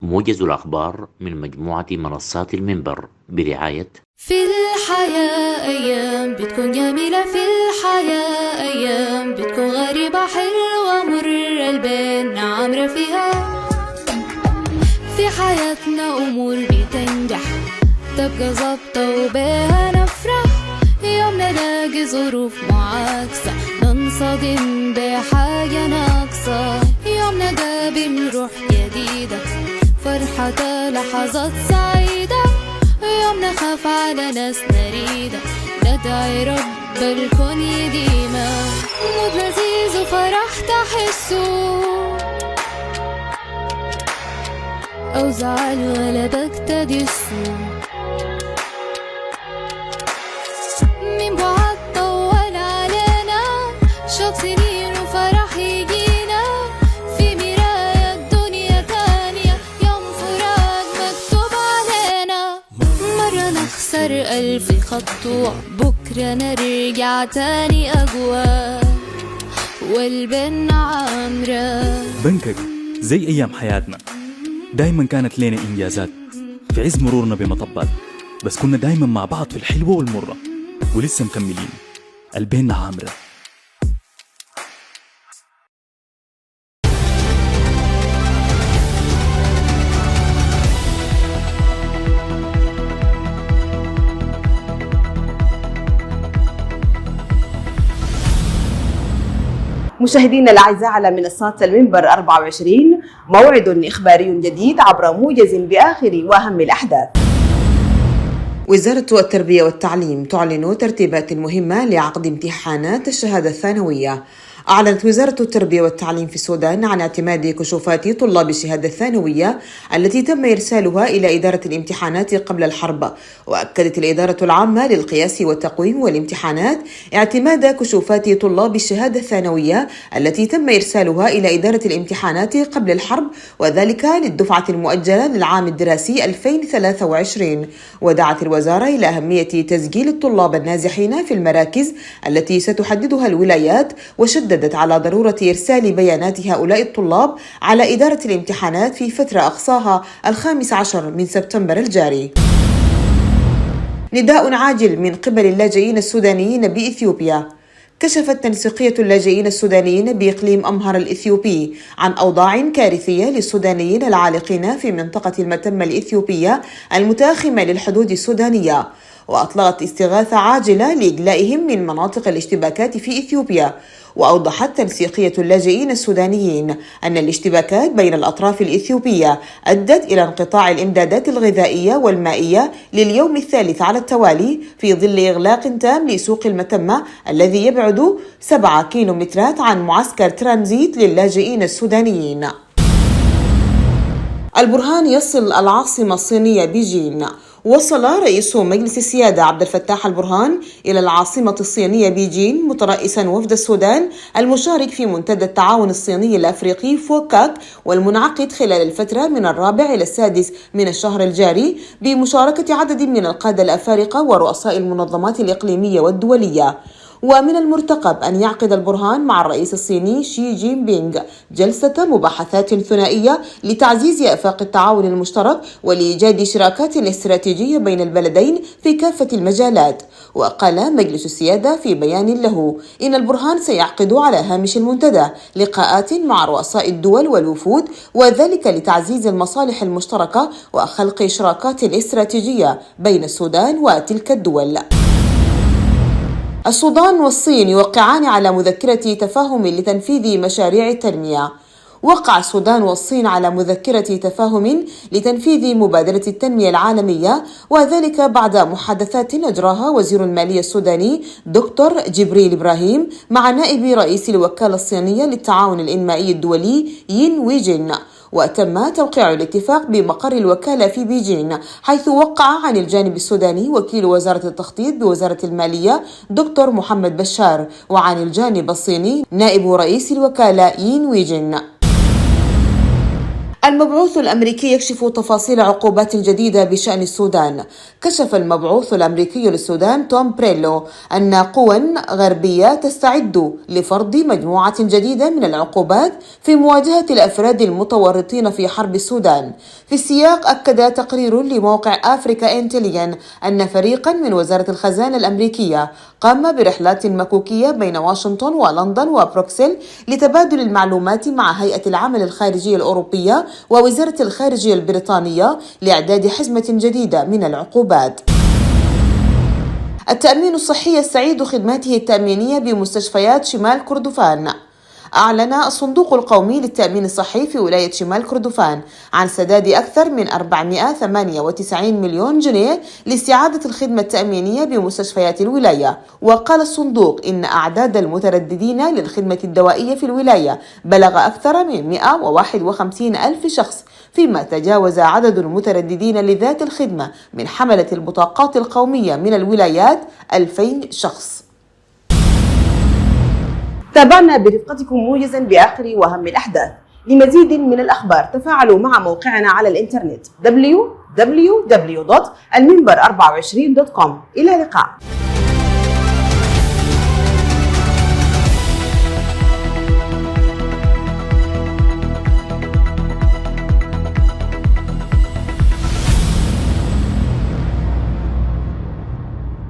موجز الأخبار من مجموعة منصات المنبر برعاية في الحياة أيام بتكون جميلة، في الحياة أيام بتكون غريبة حلوة مرة البين عامرة فيها. في حياتنا أمور بتنجح تبقى ظابطة وبيها نفرح، يوم نلاقي ظروف معاكسة ننصدم بحاجة ناقصة، يوم نقابل روح جديدة فرحة لحظات سعيدة، يوم نخاف على ناس نريدة ندعي رب الكون يديما، مود لذيذ وفرح تحسه أو زعل ولا بكتدسه، من بعد طول علينا شوق سنين وفرح يجينا، في مراية الدنيا تانية يوم فراق مكتوب علينا، مرة نخسر 1000 خطوة بكرة نرجع تاني أقوى والبن عامرة. بنكك زي أيام حياتنا دايما كانت لنا إنجازات في عز مرورنا بمطبات، بس كنا دايما مع بعض في الحلوة والمرة ولسه مكملين البيننا عامرة. مشاهدينا الأعزاء على منصات المنبر 24 موعد إخباري جديد عبر موجز بآخر وأهم الأحداث. وزارة التربية والتعليم تعلن ترتيبات مهمة لعقد امتحانات الشهادة الثانوية. أعلنت وزارة التربية والتعليم في السودان عن اعتماد كشوفات طلاب الشهادة الثانوية التي تم إرسالها إلى إدارة الامتحانات قبل الحرب. وأكدت الإدارة العامة للقياس والتقويم والامتحانات اعتماد كشوفات طلاب الشهادة الثانوية التي تم إرسالها إلى إدارة الامتحانات قبل الحرب، وذلك للدفعة المؤجلة للعام الدراسي 2023. ودعت الوزارة إلى أهمية تسجيل الطلاب النازحين في المراكز التي ستحددها الولايات، وشددت على ضرورة إرسال بيانات هؤلاء الطلاب على إدارة الامتحانات في فترة أقصاها 15 من سبتمبر الجاري. نداء عاجل من قبل اللاجئين السودانيين بإثيوبيا. كشفت تنسيقية اللاجئين السودانيين بإقليم أمهر الإثيوبي عن أوضاع كارثية للسودانيين العالقين في منطقة المتمة الإثيوبية المتاخمة للحدود السودانية، وأطلقت استغاثة عاجلة لإجلائهم من مناطق الاشتباكات في إثيوبيا. وأوضحت تنسيقية اللاجئين السودانيين أن الاشتباكات بين الأطراف الإثيوبية أدت إلى انقطاع الإمدادات الغذائية والمائية لليوم الثالث على التوالي في ظل إغلاق تام لسوق المتمة الذي يبعد 7 كيلومترات عن معسكر ترانزيت للاجئين السودانيين. البرهان يصل العاصمة الصينية بيجين. وصل رئيس مجلس السيادة عبد الفتاح البرهان إلى العاصمة الصينية بيجين مترأسا وفد السودان المشارك في منتدى التعاون الصيني الأفريقي فوكاك، والمنعقد خلال الفترة من 4 إلى 6 من الشهر الجاري بمشاركة عدد من القادة الأفارقة ورؤساء المنظمات الإقليمية والدولية. ومن المرتقب أن يعقد البرهان مع الرئيس الصيني شي جين بينغ جلسة مباحثات ثنائية لتعزيز آفاق التعاون المشترك ولإيجاد شراكات استراتيجية بين البلدين في كافة المجالات. وقال مجلس السيادة في بيان له إن البرهان سيعقد على هامش المنتدى لقاءات مع رؤساء الدول والوفود، وذلك لتعزيز المصالح المشتركة وخلق شراكات استراتيجية بين السودان وتلك الدول. السودان والصين يوقعان على مذكرة تفاهم لتنفيذ مشاريع التنمية. وقع السودان والصين على مذكرة تفاهم لتنفيذ مبادرة التنمية العالمية، وذلك بعد محادثات أجراها وزير المالية السوداني دكتور جبريل إبراهيم مع نائب رئيس الوكالة الصينية للتعاون الإنمائي الدولي ين ويجين. وتم توقيع الاتفاق بمقر الوكالة في بيجين، حيث وقع عن الجانب السوداني وكيل وزارة التخطيط بوزارة المالية دكتور محمد بشار، وعن الجانب الصيني نائب رئيس الوكالة ين ويجين. المبعوث الأمريكي يكشف تفاصيل عقوبات جديدة بشأن السودان. كشف المبعوث الأمريكي للسودان توم بريلو أن قوى غربية تستعد لفرض مجموعة جديدة من العقوبات في مواجهة الأفراد المتورطين في حرب السودان. في السياق أكد تقرير لموقع أفريكا إنتليجن أن فريقا من وزارة الخزانة الأمريكية قام برحلات مكوكية بين واشنطن ولندن وبروكسل لتبادل المعلومات مع هيئة العمل الخارجية الأوروبية ووزارة الخارجية البريطانية لإعداد حزمة جديدة من العقوبات. التأمين الصحي يستعيد خدماته التأمينية بمستشفيات شمال كردفان. أعلن الصندوق القومي للتأمين الصحي في ولاية شمال كردفان عن سداد أكثر من 498 مليون جنيه لاستعادة الخدمة التأمينية بمستشفيات الولاية. وقال الصندوق إن أعداد المترددين للخدمة الدوائية في الولاية بلغ أكثر من 151 ألف شخص، فيما تجاوز عدد المترددين لذات الخدمة من حملة البطاقات القومية من الولايات 2000 شخص. تابعنا برفقتكم موجزا بآخر وأهم الأحداث. لمزيد من الأخبار تفاعلوا مع موقعنا على الإنترنت www.alminbar24.com. إلى اللقاء.